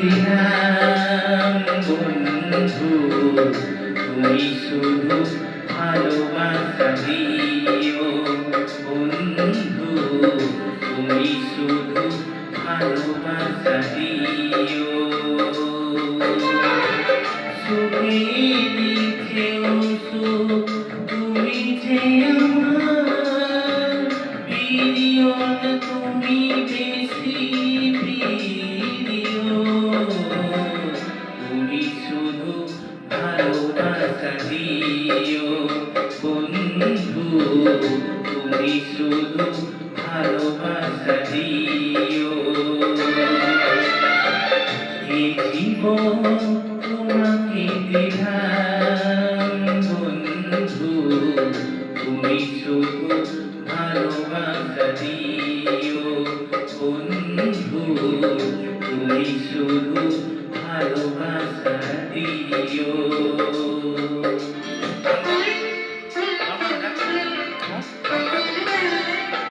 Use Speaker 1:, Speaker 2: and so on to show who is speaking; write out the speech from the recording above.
Speaker 1: দিলাম বন্ধু, তুমি শুধু ভালোবাসা দিও বন্ধু, তুমি শুধু ভালোবাসা দিও। সুখে দিতেও সুখ তুমি যে আমার, প্রিয়ন তুমি বেশি প্রিয়, তুমি শুধু ভালোবাসা দিও বন্ধু, তুমি শুধু ভালোবাসা দিও। এই জীবন তোমাকে দিলাম বন্ধু, তুমি শুধু ভালোবাসা দিও বন্ধু, তুমি শুধু ভালোবাসা দিও।